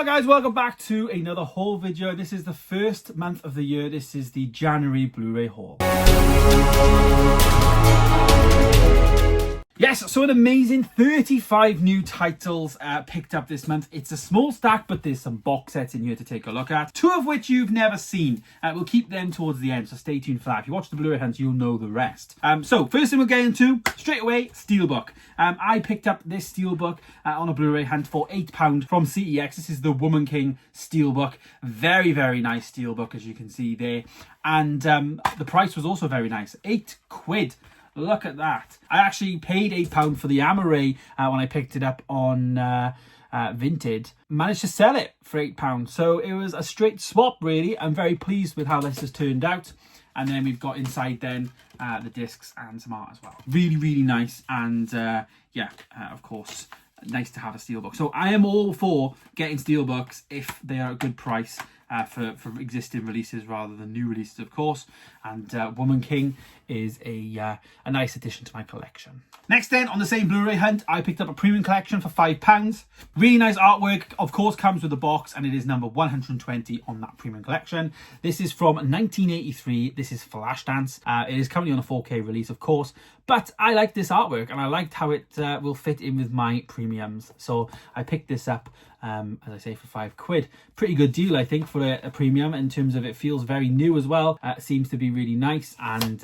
guys, welcome back to another haul video. This is the first month of the year. This is the January Blu-ray haul. Yes, so an amazing 35 new titles picked up this month. It's a small stack, but there's some box sets in here to take a look at. Two of which you've never seen. We'll keep them towards the end, so stay tuned for that. If you watch the Blu-ray hunt, you'll know the rest. So first thing we're getting to, straight away, Steelbook. I picked up this Steelbook on a Blu-ray hunt for £8 from CEX. This is the Woman King Steelbook. Very, very nice Steelbook, as you can see there. And the price was also very nice, £8. Look at that. I actually paid £8 for the Blu-ray when I picked it up on Vinted. Managed to sell it for £8. So it was a straight swap, really. I'm very pleased with how this has turned out. And then we've got inside then the discs and some art as well. Really, really nice. And of course, nice to have a Steelbook. So I am all for getting Steelbooks if they are a good price. For existing releases rather than new releases, of course. And Woman King is a nice addition to my collection. Next then, on the same Blu-ray hunt, I picked up a premium collection for £5. Really nice artwork, of course, comes with a box, and it is number 120 on that premium collection. This is from 1983. This is Flashdance. It is currently on a 4K release, of course, but I like this artwork, and I liked how it will fit in with my premiums. So I picked this up, as I say, for £5. Pretty good deal, I think, for a premium in terms of it feels very new as well. It seems to be really nice, and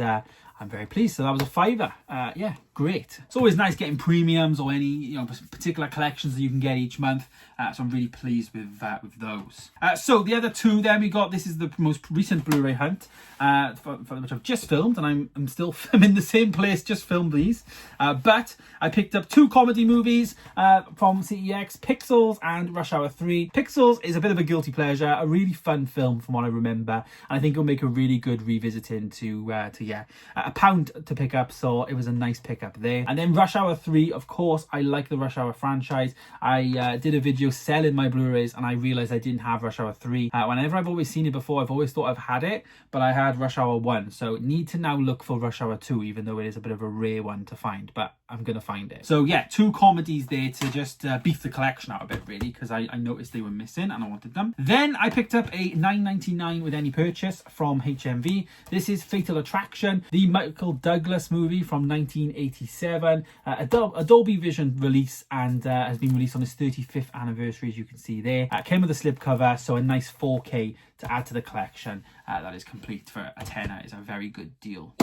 I'm very pleased. So that was a £5. Yeah, great. It's always nice getting premiums or any particular collections that you can get each month. So I'm really pleased with those. So the other two then we got, this is the most recent Blu-ray hunt, which I've just filmed, and I'm in the same place, just filmed these. But I picked up two comedy movies from CEX, Pixels and Rush Hour 3. Pixels is a bit of a guilty pleasure, a really fun film from what I remember, and I think it'll make a really good revisiting to £1 to pick up, so it was a nice pickup there. And then Rush Hour 3, of course, I like the Rush Hour franchise. I did a video selling my Blu-rays, and I realized I didn't have Rush Hour 3. Whenever I've always seen it before, I've always thought I've had it, but I had Rush Hour 1, so need to now look for Rush Hour 2, even though it is a bit of a rare one to find, but I'm gonna find it. So yeah, two comedies there to just beef the collection out a bit, really, because I noticed they were missing and I wanted them. Then I picked up a $9.99 with any purchase from HMV. This is Fatal Attraction, the Michael Douglas movie from 1987, a Dolby Vision release, and has been released on its 35th anniversary, as you can see there. Came with a slipcover, so a nice 4K to add to the collection. That is complete for a tenner. Is a very good deal.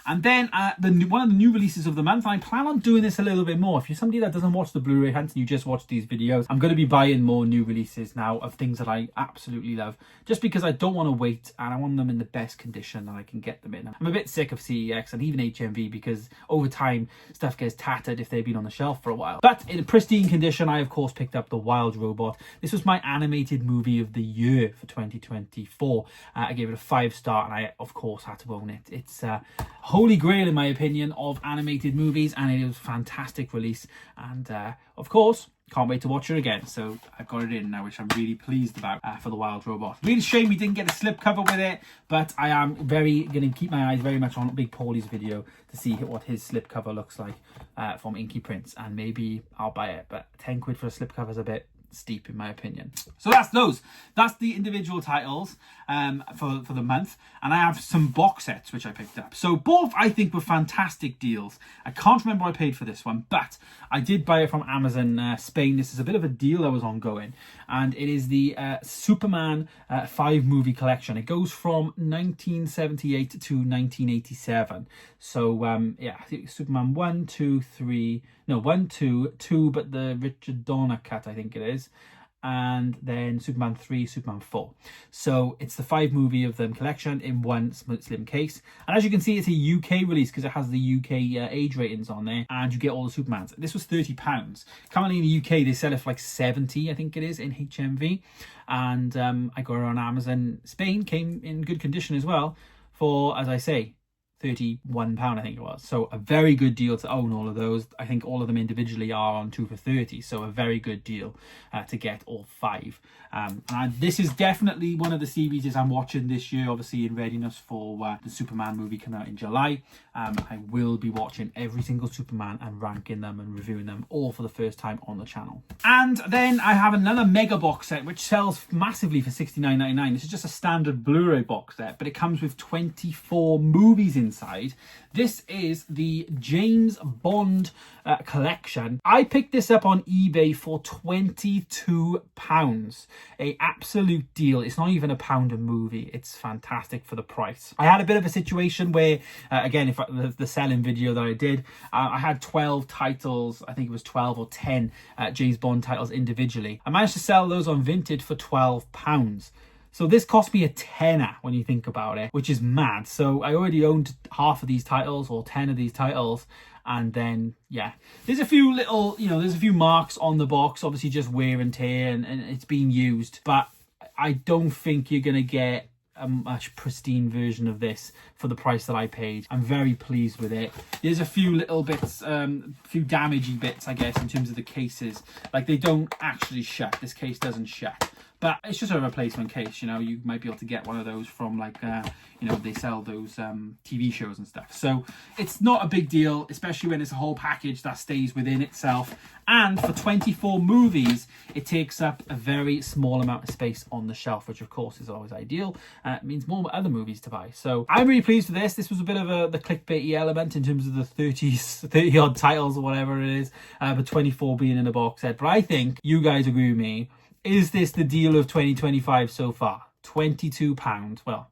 And then one of the new releases of the month, and I plan on doing this a little bit more. If you're somebody that doesn't watch the Blu-ray hunt and you just watch these videos, I'm going to be buying more new releases now of things that I absolutely love, just because I don't want to wait, and I want them in the best condition that I can get them in. I'm a bit sick of CEX and even HMV, because over time stuff gets tattered if they've been on the shelf for a while. But in a pristine condition, I of course picked up The Wild Robot. This was my animated movie of the year for 2024. I gave it a 5-star, and I of course had to own it. It's holy grail, in my opinion, of animated movies, and it was a fantastic release, and of course can't wait to watch it again. So I've got it in now, which I'm really pleased about for The Wild Robot. Really shame we didn't get a slipcover with it, but I am going to keep my eyes very much on Big Paulie's video to see what his slipcover looks like from Inky Prints, and maybe I'll buy it, but £10 for a slipcover is a bit steep, in my opinion. So that's the individual titles for the month, and I have some box sets which I picked up. So both I think were fantastic deals. I can't remember what I paid for this one, but I did buy it from Amazon Spain. This is a bit of a deal that was ongoing, and it is the Superman 5 movie collection. It goes from 1978 to 1987. So yeah, I think Superman 1, 2, 3, no, 1, 2, 2, but the Richard Donner cut, I think it is. And then Superman 3, Superman 4. So it's the 5 movie of them collection in one slim case. And as you can see, it's a UK release because it has the UK age ratings on there, and you get all the Supermans. This was £30. Currently in the UK, they sell it for like 70, I think it is, in HMV. And I got it on Amazon Spain, came in good condition as well, for, as I say, £31, I think it was. So a very good deal to own all of those. I think all of them individually are on 2 for £30, so a very good deal to get all 5. And this is definitely one of the series I'm watching this year, obviously in readiness for the Superman movie coming out in July. I will be watching every single Superman and ranking them and reviewing them all for the first time on the channel. And then I have another mega box set which sells massively for £69.99. This is just a standard Blu-ray box set, but it comes with 24 movies inside. This is the James Bond collection. I picked this up on eBay for £22. A absolute deal. It's not even £1 a movie. It's fantastic for the price. I had a bit of a situation where, again, if the selling video that I did, I had 12 titles. I think it was 12 or 10 James Bond titles individually. I managed to sell those on Vinted for £12. So this cost me a tenner when you think about it, which is mad. So I already owned half of these titles or 10 of these titles. And then, yeah, there's a few little, there's a few marks on the box, obviously just wear and tear, and it's being used. But I don't think you're going to get a much pristine version of this for the price that I paid. I'm very pleased with it. There's a few little bits, few damagey bits, I guess, in terms of the cases. Like, they don't actually shut. This case doesn't shut. But it's just a replacement case, you might be able to get one of those from like, they sell those TV shows and stuff. So it's not a big deal, especially when it's a whole package that stays within itself. And for 24 movies, it takes up a very small amount of space on the shelf, which of course is always ideal. It means more other movies to buy. So I'm really pleased with this. This was a bit of the clickbaity element in terms of the 30 odd titles or whatever it is, but 24 being in a box set. But I think you guys agree with me. Is this the deal of 2025 so far? £22. Well,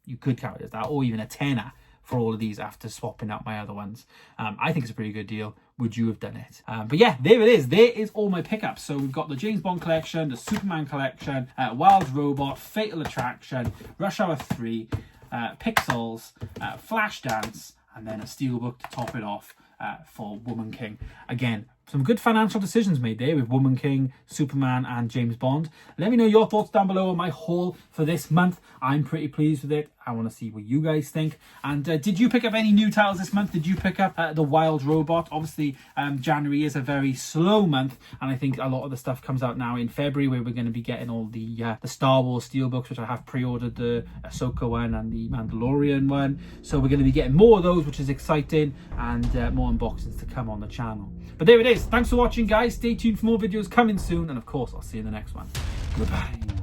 you could count it as that, or even a tenner for all of these after swapping out my other ones. I think it's a pretty good deal. Would you have done it? But yeah, there it is. There is all my pickups. So we've got the James Bond collection, the Superman collection, Wild Robot, Fatal Attraction, Rush Hour 3, Pixels, Flashdance, and then a steelbook to top it off for Woman King. Again, some good financial decisions made there with Woman King, Superman and James Bond. Let me know your thoughts down below on my haul for this month. I'm pretty pleased with it. I want to see what you guys think. And did you pick up any new titles this month? Did you pick up the Wild Robot? Obviously, January is a very slow month, and I think a lot of the stuff comes out now in February, where we're going to be getting all the Star Wars steelbooks, which I have pre-ordered, the Ahsoka one and the Mandalorian one. So we're going to be getting more of those, which is exciting, and more unboxings to come on the channel. But there it is. Thanks for watching, guys. Stay tuned for more videos coming soon, and of course, I'll see you in the next one. Goodbye.